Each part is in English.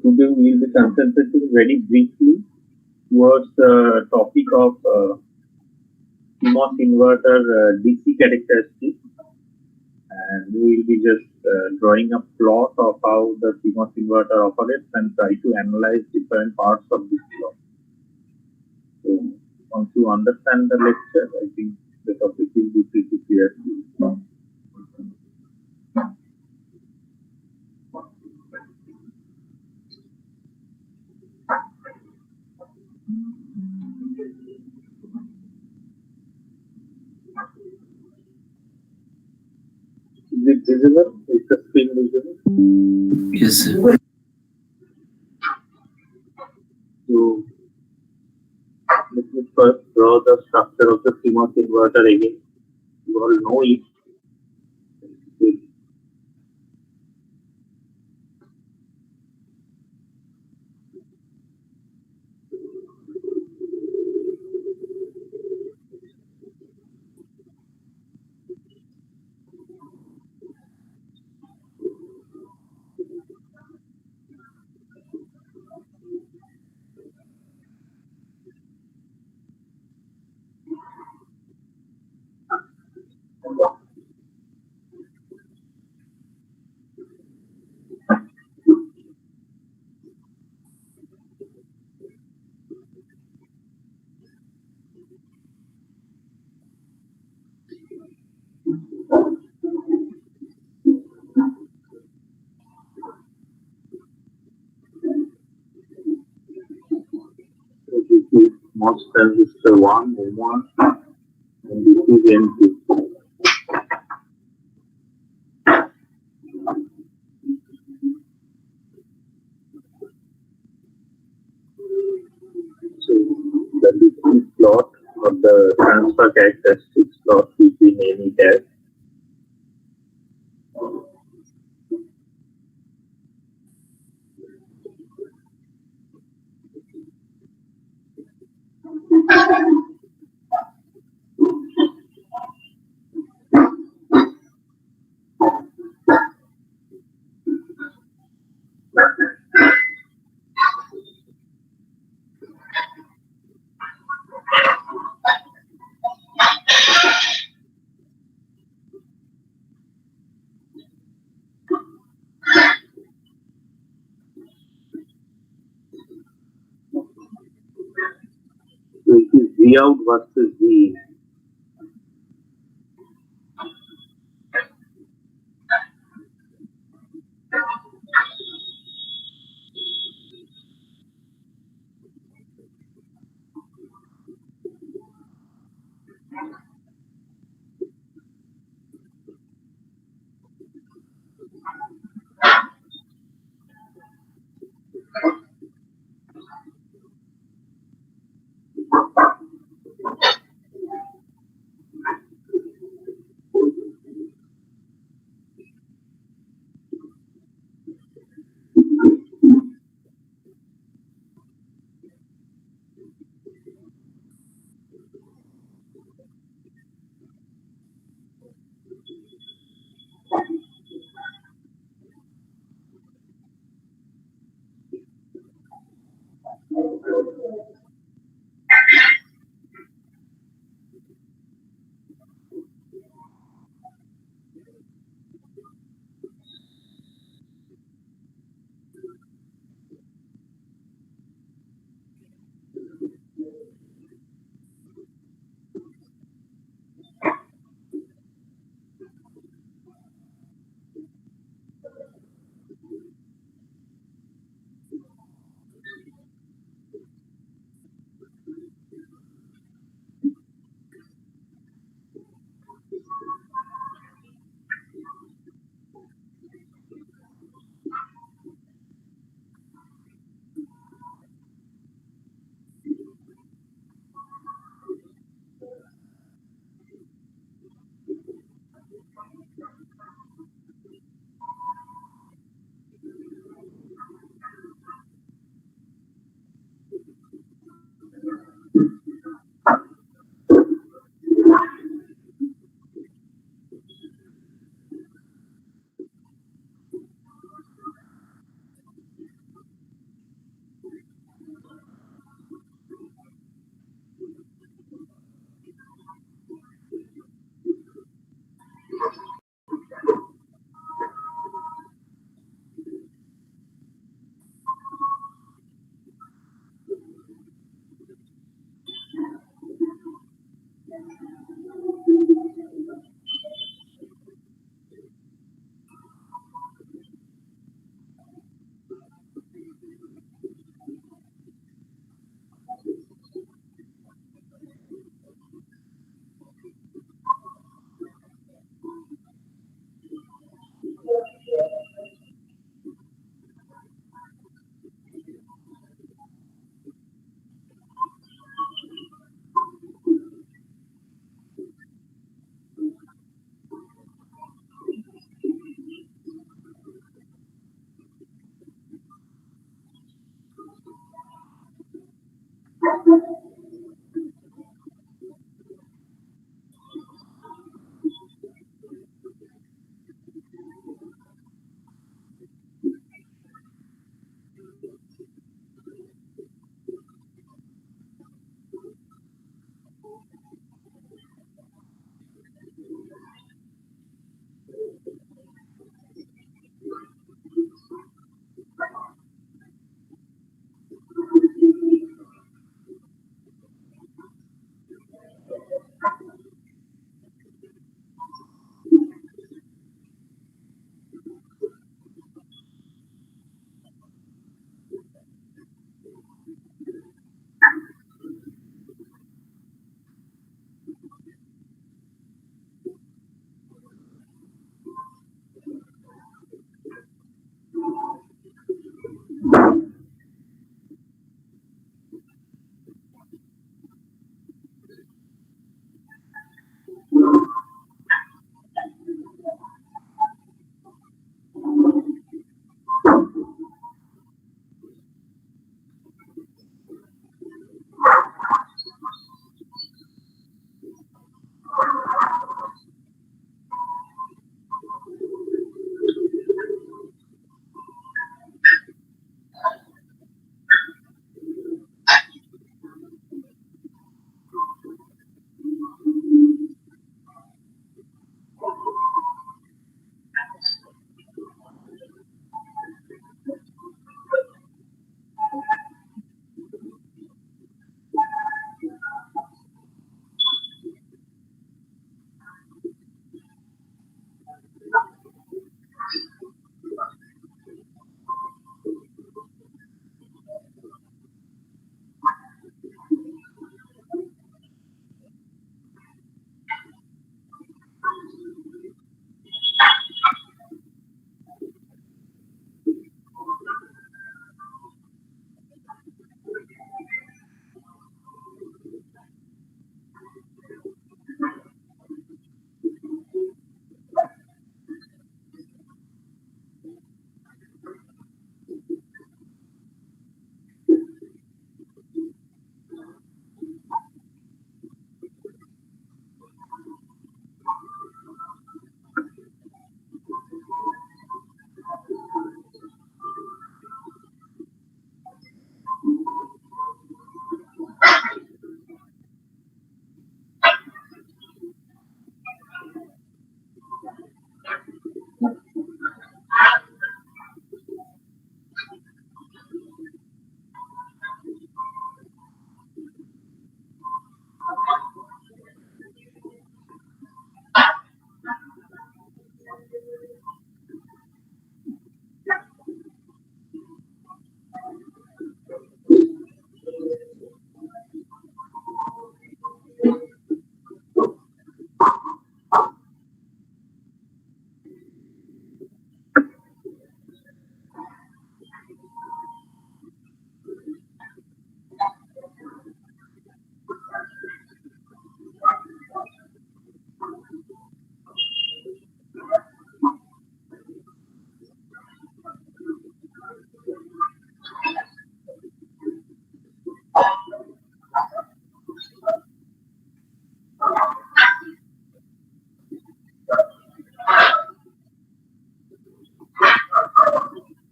today we will be concentrating very briefly towards the topic of CMOS inverter DC characteristics, and we will be just drawing a plot of how the CMOS inverter operates and try to analyze different parts of this plot. So once you understand the lecture, I think the topic will be pretty clear to you. Is it visible? Is the screen visible? Yes, sir. So let me first draw the structure of the CMOS inverter again. You all know it. So this is MOS transistor 1, M1, and this is M2. So the discrete plot of the transfer characteristics plot which we name it as. So it is V out versus V in.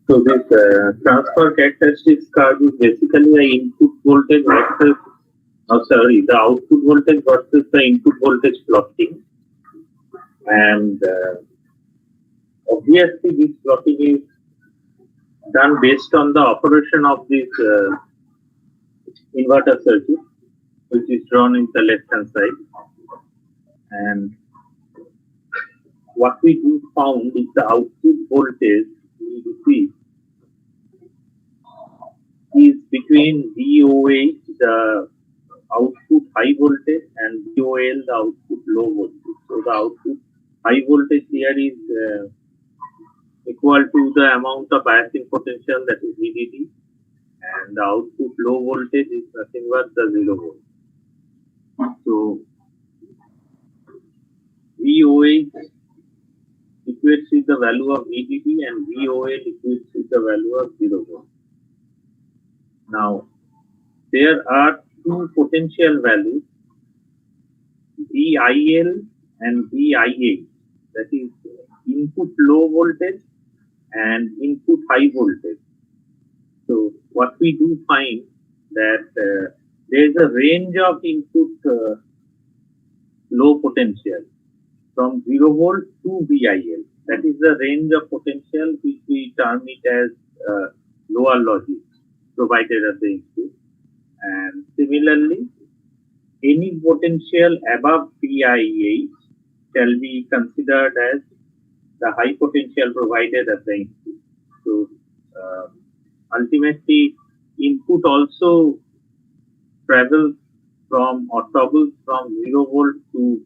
So this transfer characteristics curve is basically the input voltage versus, the output voltage versus the input voltage plotting, and obviously this plotting is done based on the operation of this inverter circuit, which is drawn in the left hand side. And what we do found is the output voltage we receive is between VOH, the output high voltage, and VOL, the output low voltage. So the output high voltage here is equal to the amount of biasing potential, that is VDD, and the output low voltage is nothing but the 0 volt. So VOH equates with the value of VDD and VOL equates with the value of 0 volt. Now, there are two potential values, VIL and VIH, that is input low voltage and input high voltage. So, what we do find that there is a range of input low potential from 0 volt to VIL. That is the range of potential which we term it as lower logic provided at the input. And similarly, any potential above VIH shall be considered as the high potential provided at the input. So, ultimately, input also travels from or toggles from 0 volt to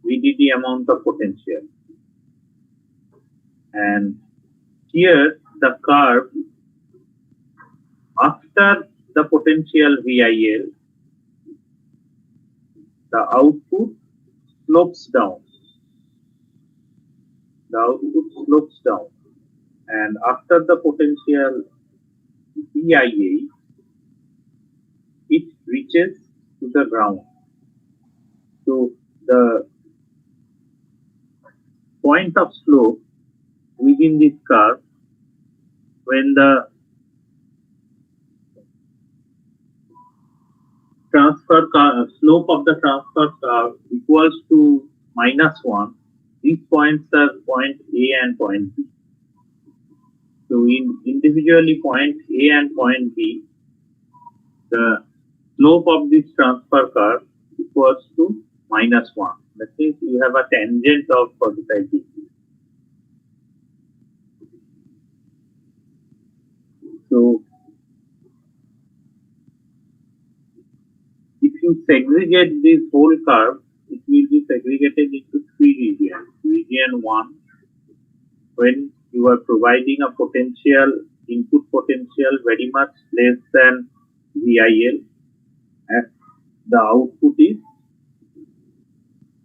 VDD amount of potential. And here the curve after the potential VIL, the output slopes down. The output slopes down. And after the potential VIH, it reaches to the ground. So the point of slope within this curve, when the slope of the transfer curve equals to -1, these points are point A and point B. So in individually point A and point B, the slope of this transfer curve equals to -1. That means you have a tangent of 45 degrees. So if you segregate this whole curve, it will be segregated into three regions. Region 1, when you are providing a potential, input potential very much less than VIL, and the output is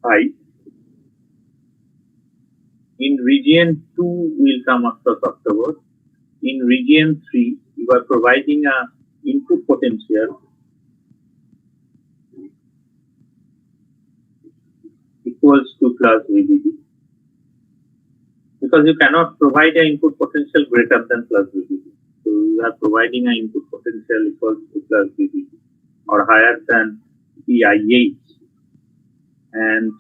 high. In region 2 will come afterwards. In region 3, you are providing a input potential equals to plus VDD, because you cannot provide an input potential greater than plus VDD. So you are providing an input potential equals to plus VDD or higher than VIH, and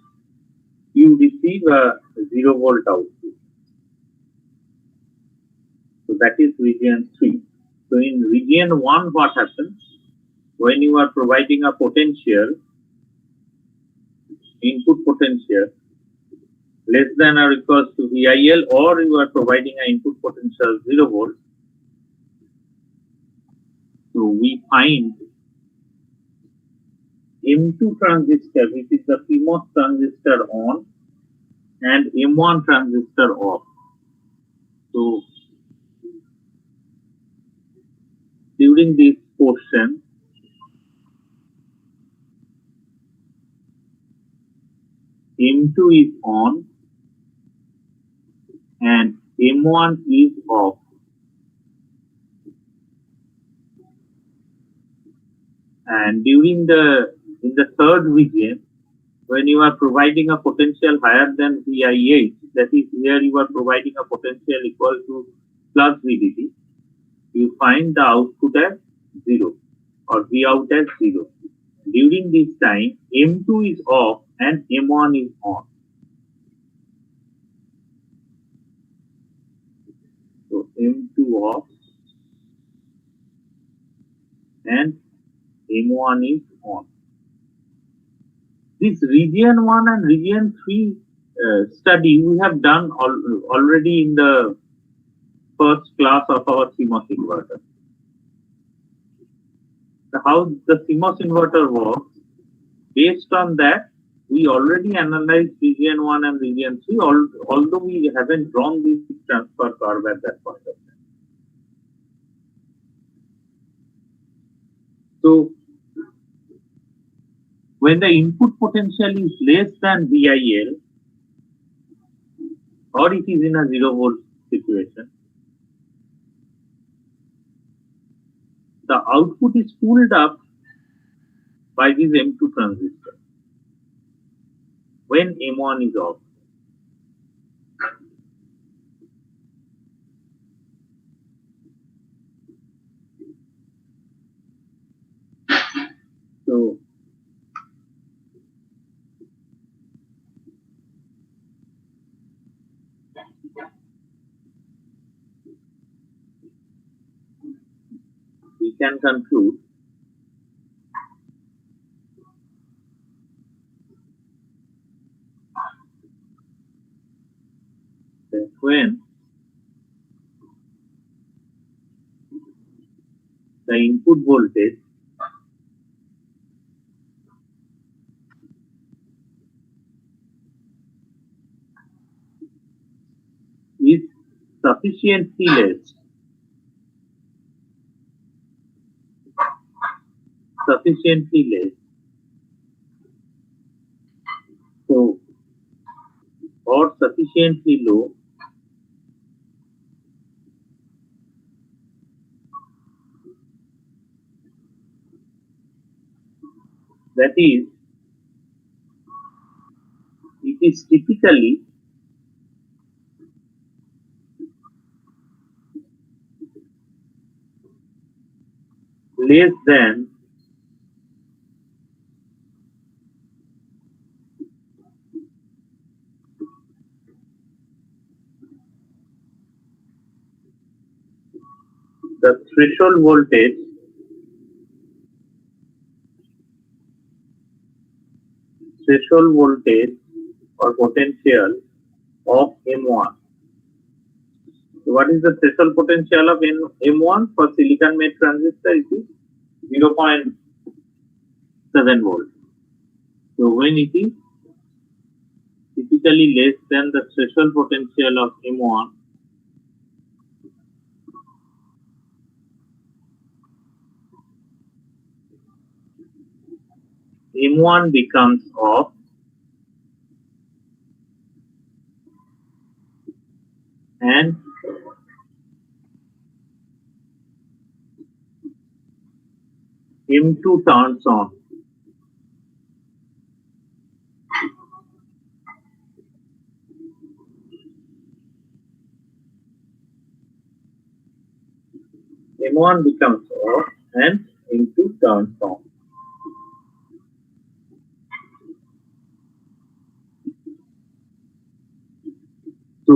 you receive a 0 volt output. So that is region 3. So in region 1, what happens? When you are providing a potential, input potential less than or equals to VIL, or you are providing an input potential 0 volt, so we find M2 transistor, which is the CMOS transistor, on and M1 transistor off. So during this portion, M2 is on and M1 is off. And during in the third region, when you are providing a potential higher than VIH, that is here you are providing a potential equal to plus VDD, you find the output as 0 or V out as 0. During this time, M2 is off and M1 is on. So M2 off and M1 is on. This region 1 and region 3 study we have done already in the first class of our CMOS inverter. So how the CMOS inverter works, based on that, we already analyzed region 1 and region 3, although we haven't drawn this transfer curve at that point of time. So, when the input potential is less than VIL, or it is in a 0 volt situation, the output is pulled up by this M2 transistor when M1 is off. So, we can conclude that when the input voltage is sufficiently less, so or sufficiently low, that is, it is typically less than the threshold voltage or potential of M1. So what is the threshold potential of M1 for silicon made transistor? It is 0.7 volt. So when it is typically less than the threshold potential of M1, M1 becomes off and M2 turns on. M1 becomes off and M2 turns on. So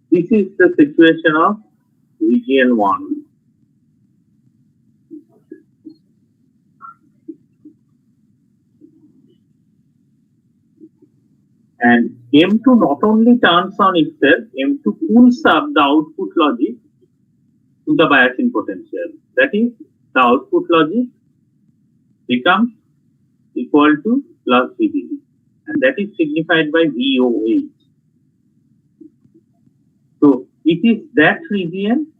this is the situation of region 1. And M2 not only turns on itself, M2 pulls up the output logic to the biasing potential. That is, the output logic becomes equal to plus VDD, and that is signified by VOH. So it is that region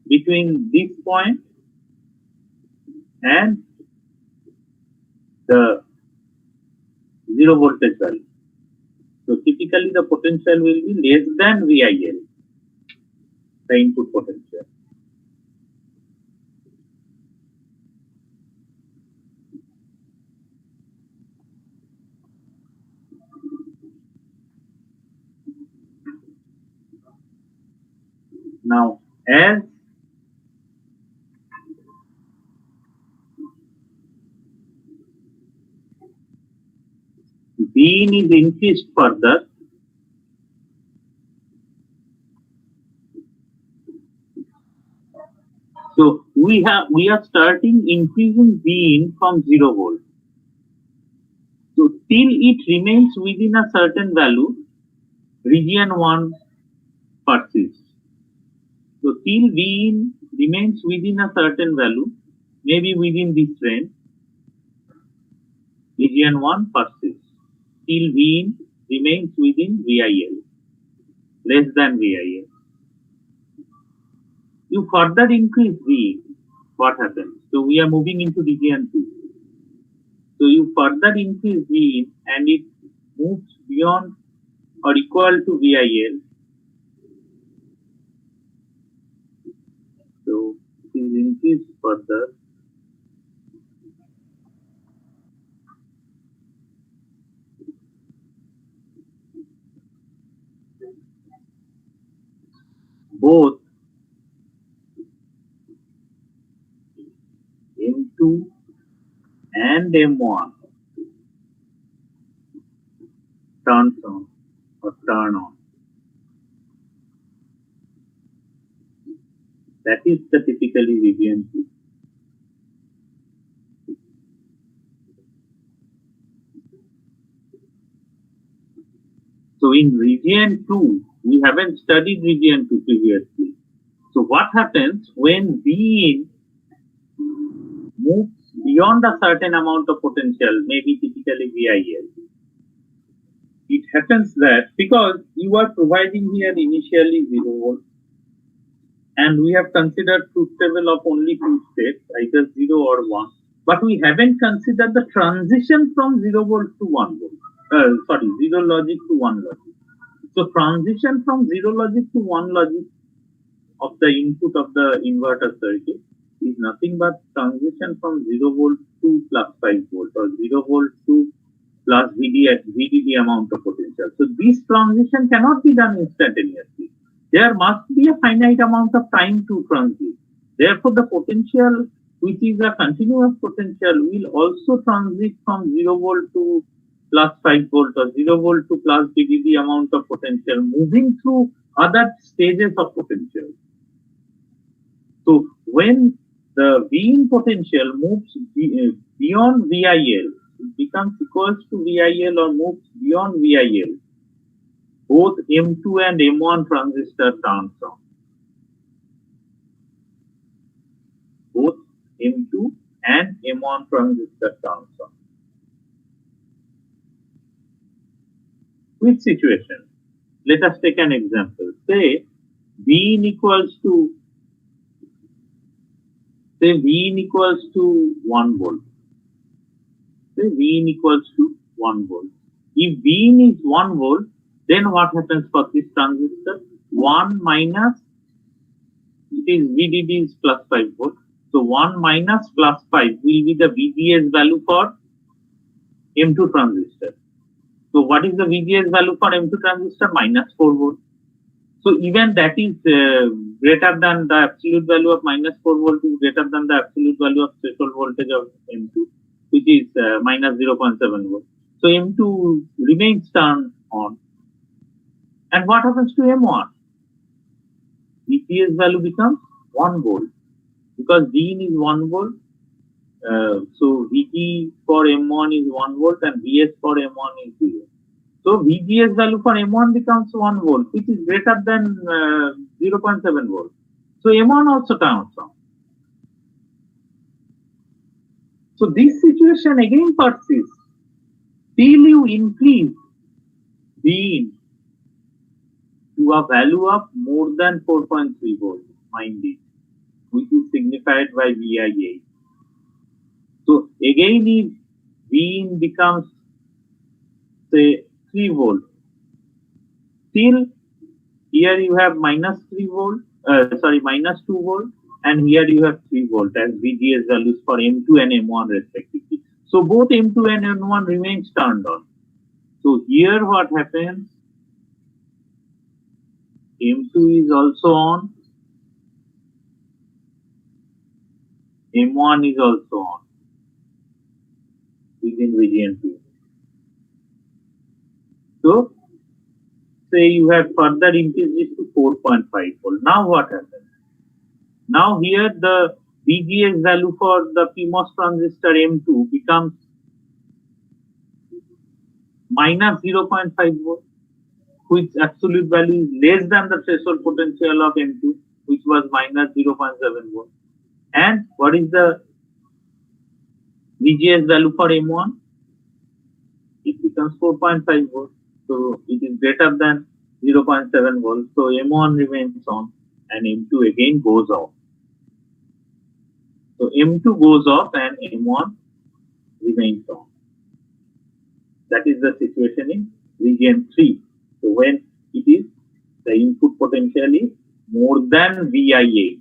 between this point and the 0 voltage value. So typically the potential will be less than VIL, the input potential. Vin is increased further. So we are starting increasing Vin from 0 volt. So till it remains within a certain value, region 1 persists. So till Vin remains within a certain value, maybe within this range, region 1 persists. Till Vin remains within VIL, less than VIL. You further increase Vin, what happens? So we are moving into region 2. So you further increase Vin and it moves beyond or equal to VIL. So it is increased further. Both M2 and M1 turns on or turn on. That is the typically region 2. So in region 2, we haven't studied region 2 previously. So what happens when Vin moves beyond a certain amount of potential, maybe typically VIL? It happens that because you are providing here initially 0 volt, and we have considered truth table of only two states, either 0 or 1, but we haven't considered the transition from 0 volt to 1 volt. 0 logic to 1 logic. So transition from 0 logic to 1 logic of the input of the inverter circuit is nothing but transition from 0 volt to plus 5 volt or 0 volt to plus VDD amount of potential. So this transition cannot be done instantaneously. There must be a finite amount of time to transit. Therefore, the potential, which is a continuous potential, will also transit from 0 volt to plus 5 volt or 0 volt to plus VDD amount of potential, moving through other stages of potential. So when the Vin potential moves beyond VIL, it becomes equals to VIL or moves beyond VIL, both M2 and M1 transistor turns on. Both M2 and M1 transistor turns on. Which situation? Let us take an example. Say Vin equals to 1 volt. Say Vin equals to 1 volt. If Vin is 1 volt, then what happens for this transistor? 1 minus, it is VDD is plus 5 volt. So 1 minus plus 5 will be the VGS value for M2 transistor. So what is the VGS value for M2 transistor? Minus 4 volt. So even that is greater than the absolute value of minus 4 volt is greater than the absolute value of threshold voltage of M2, which is minus 0.7 volt. So M2 remains turned on. And what happens to M1? VGS value becomes 1 volt because Vin is 1 volt. So VG for M1 is 1 volt and Vs for M1 is 0. So VGS value for M1 becomes 1 volt, which is greater than 0.7 volt. So M1 also turns on. So this situation again persists till you increase Vin to a value of more than 4.3 volt, mind it, which is signified by VIA. So again, if Vin becomes say 3 volt, still here you have minus 3 volt, minus 2 volt, and here you have 3 volt as VGS values for M2 and M1 respectively. So both M2 and M1 remains turned on. So here what happens? M2 is also on, M1 is also on within region 2. So say you have further increased it to 4.5 volt. Now what happens? Now here the VGS value for the PMOS transistor M2 becomes minus 0.5 volt, which absolute value is less than the threshold potential of M2, which was minus 0.7 volt. And what is the VGS value for M1? It becomes 4.5 volt. So it is greater than 0.7 volt. So M1 remains on and M2 again goes off. So M2 goes off and M1 remains on. That is the situation in region 3. So when it is the input potential is more than VIH.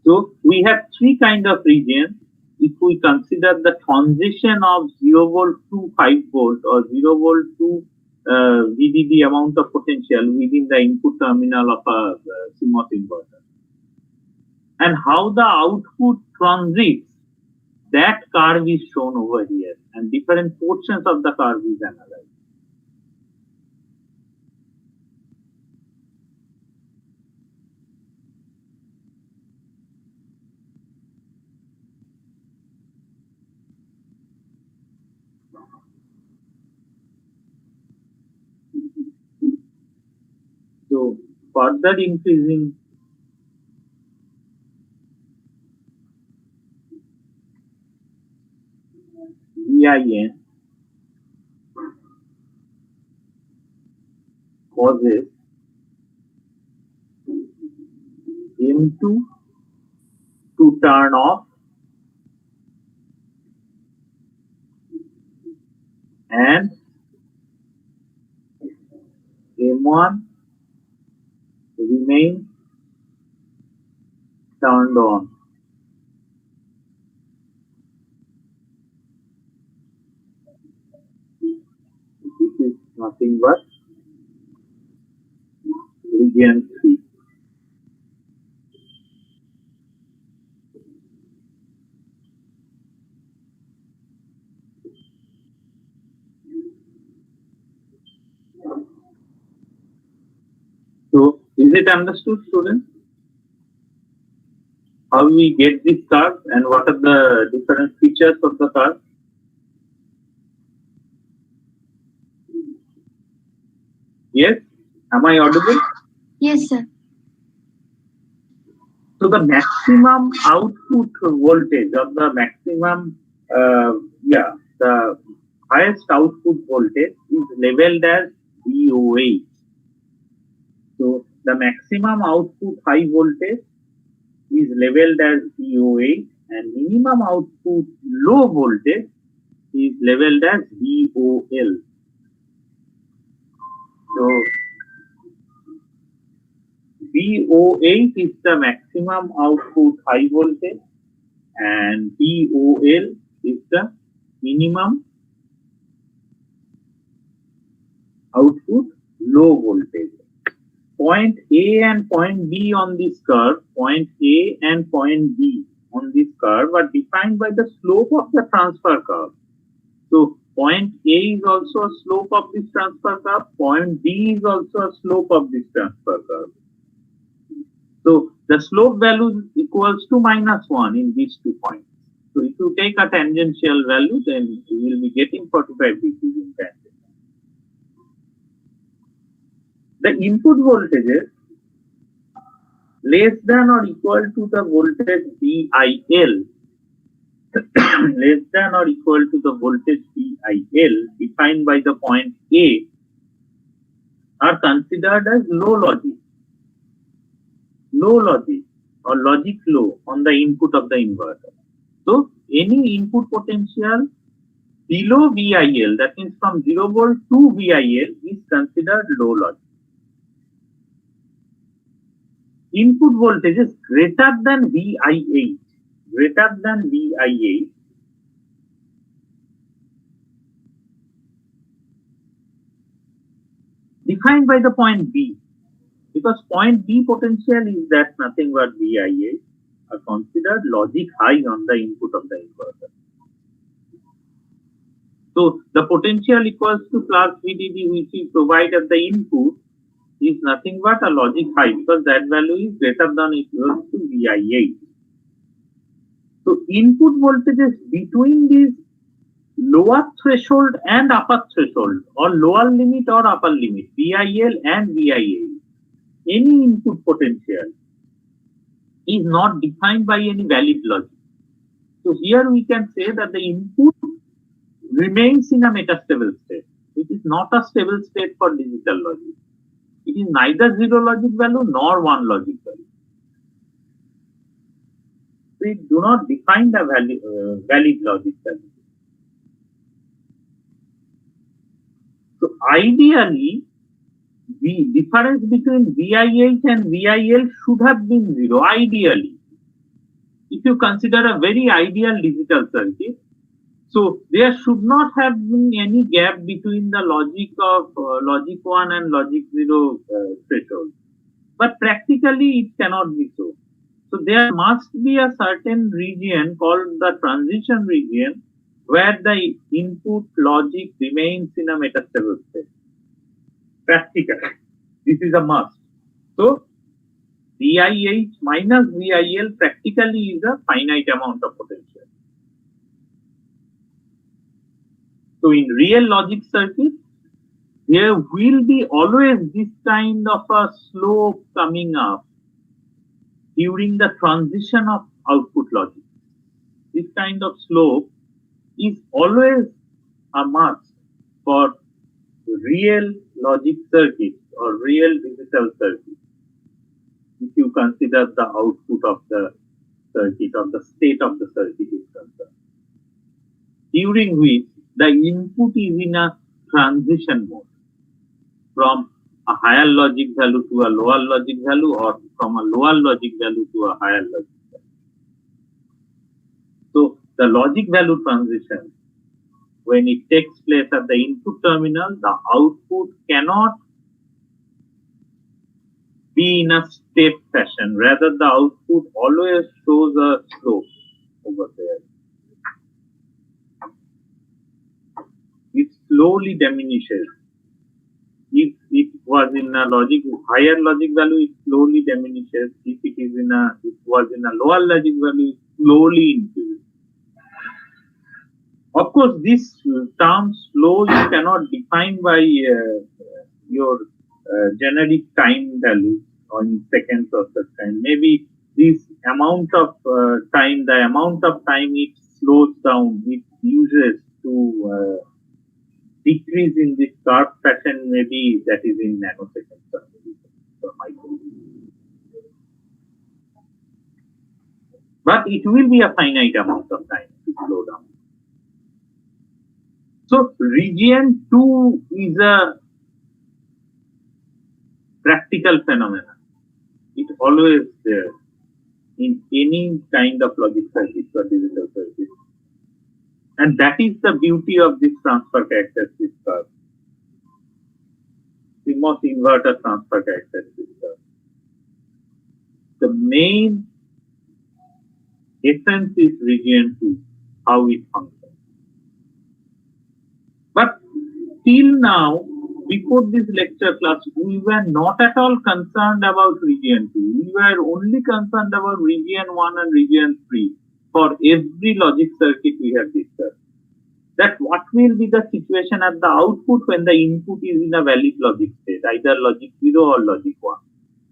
So we have three kind of regions. If we consider the transition of 0 volt to 5 volt or 0 volt to VDD amount of potential within the input terminal of a CMOS inverter, and how the output transits, that curve is shown over here, and different portions of the curve is analyzed. So further increasing VIN causes M2 to turn off and M1 remains turned on. This is nothing but region 3. So is it understood, students? How we get this curve and what are the different features of the curve? Yes? Am I audible? Yes, sir. So the maximum output voltage or the maximum, the highest output voltage is labeled as VOH. So the maximum output high voltage is labeled as VOH and minimum output low voltage is labeled as VOL. So VOH is the maximum output high voltage and VOL is the minimum output low voltage. Point A and point B on this curve, point A and point B on this curve are defined by the slope of the transfer curve. So point A is also a slope of this transfer curve, point B is also a slope of this transfer curve. So the slope value equals to -1 in these 2 points. So if you take a tangential value, then you will be getting 45 degrees in tangent. The input voltages less than or equal to the voltage VIL less than or equal to the voltage VIL defined by the point A are considered as low logic or logic low on the input of the inverter. So any input potential below VIL, that means from 0 volt to VIL, is considered low logic. Input voltage is greater than VIH, defined by the point B, because point B potential is that nothing but VIH. are considered logic high on the input of the inverter. So the potential equals to plus VDD, which we provide at the input, is nothing but a logic high, because that value is greater than or equal to VIH. So input voltages between these lower threshold and upper threshold, or lower limit or upper limit, VIL and VIH, any input potential is not defined by any valid logic. So here we can say that the input remains in a metastable state. It is not a stable state for digital logic. It is neither zero logic value nor one logic value. We do not define the valid logic value. So ideally, the difference between VIH and VIL should have been zero. Ideally, if you consider a very ideal digital circuit, so there should not have been any gap between the logic of logic 1 and logic 0 threshold. But practically it cannot be so. So there must be a certain region called the transition region where the input logic remains in a metastable state. Practically, this is a must. So VIH minus VIL practically is a finite amount of potential. So in real logic circuit, there will be always this kind of a slope coming up during the transition of output logic. This kind of slope is always a must for real logic circuits or real digital circuits. If you consider the output of the circuit or the state of the circuit is concerned, during which the input is in a transition mode from a higher logic value to a lower logic value, or from a lower logic value to a higher logic value. So the logic value transition, when it takes place at the input terminal, the output cannot be in a step fashion. Rather, the output always shows a slope over there. It slowly diminishes. If it was in a higher logic value, it slowly diminishes. If it was in a lower logic value, it slowly increases. Of course, this term slow you cannot define by your generic time value or in seconds or such kind. Maybe this amount of time, the amount of time it slows down, it uses to decrease in this curve fashion, maybe that is in nanoseconds or microseconds. But it will be a finite amount of time to slow down. So region 2 is a practical phenomenon. It always there in any kind of logic circuit or digital circuit. And that is the beauty of this transfer characteristic curve. CMOS inverter transfer characteristic curve. The main essence is region 2, how it functions. But till now, before this lecture class, we were not at all concerned about region 2. We were only concerned about region 1 and region 3 for every logic circuit we have discussed. That what will be the situation at the output when the input is in a valid logic state, either logic 0 or logic 1.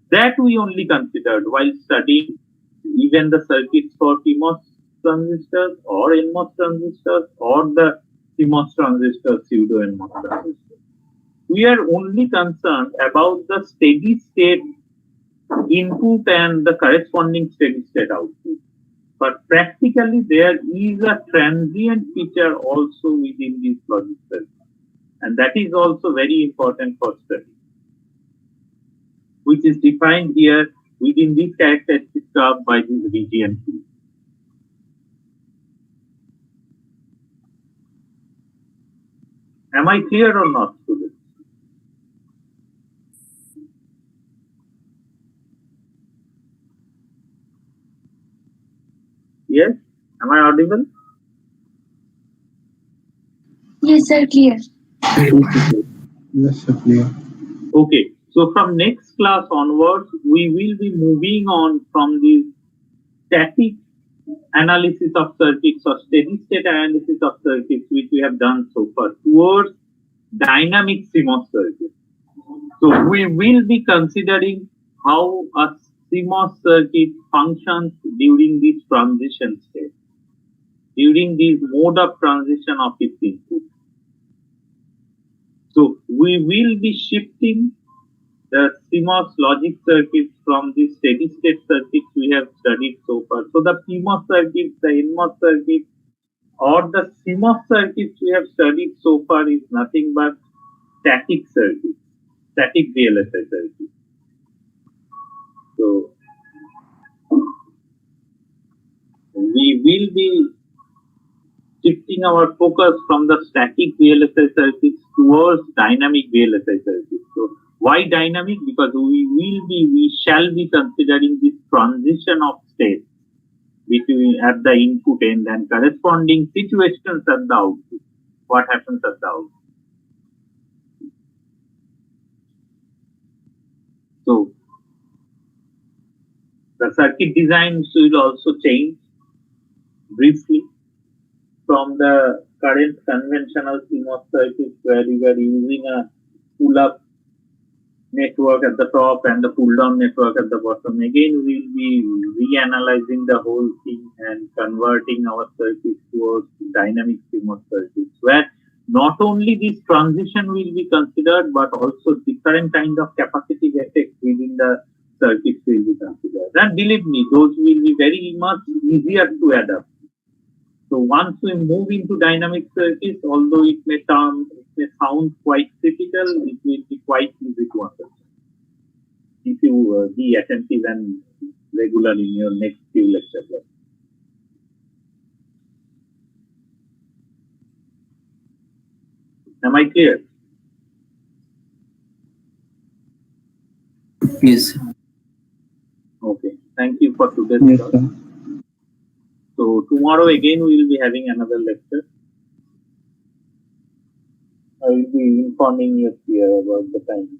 That we only considered while studying even the circuits for PMOS transistors or NMOS transistors or the CMOS transistors, pseudo NMOS transistors. We are only concerned about the steady state input and the corresponding steady state output. But practically there is a transient feature also within this logic circuit. And that is also very important for study, which is defined here within this characteristic curve by this region 2. Am I clear or not, students? audible? Yes, sir, clear. Yes, sir, clear. Okay. So from next class onwards, we will be moving on from the static analysis of circuits or steady state analysis of circuits, which we have done so far, towards dynamic CMOS circuits. So we will be considering how a CMOS circuit functions during this transition state, during this mode of transition of its input. So we will be shifting the CMOS logic circuits from the steady state circuits we have studied so far. So the PMOS circuits, the NMOS circuits, or the CMOS circuits we have studied so far is nothing but static circuits, static VLSI circuits. So we will be shifting our focus from the static VLSI circuits towards dynamic VLSI circuits. So why dynamic? Because we shall be considering this transition of state between at the input end and corresponding situations at the output. What happens at the output? So the circuit designs will also change briefly from the current conventional CMOS circuits where we were using a pull-up network at the top and the pull-down network at the bottom. Again, we will be reanalyzing the whole thing and converting our circuits towards dynamic CMOS circuits, where not only this transition will be considered, but also different kind of capacitive effects within the circuits will be considered. And believe me, those will be very much easier to adapt. So once we move into dynamic circuits, although it may sound quite critical, it will be quite easy to understand if you be attentive and regular in your next few lectures. Am I clear? Yes, sir. Okay. Thank you for today's Yes, class. sir. So tomorrow again we will be having another lecture. I will be informing you here about the time.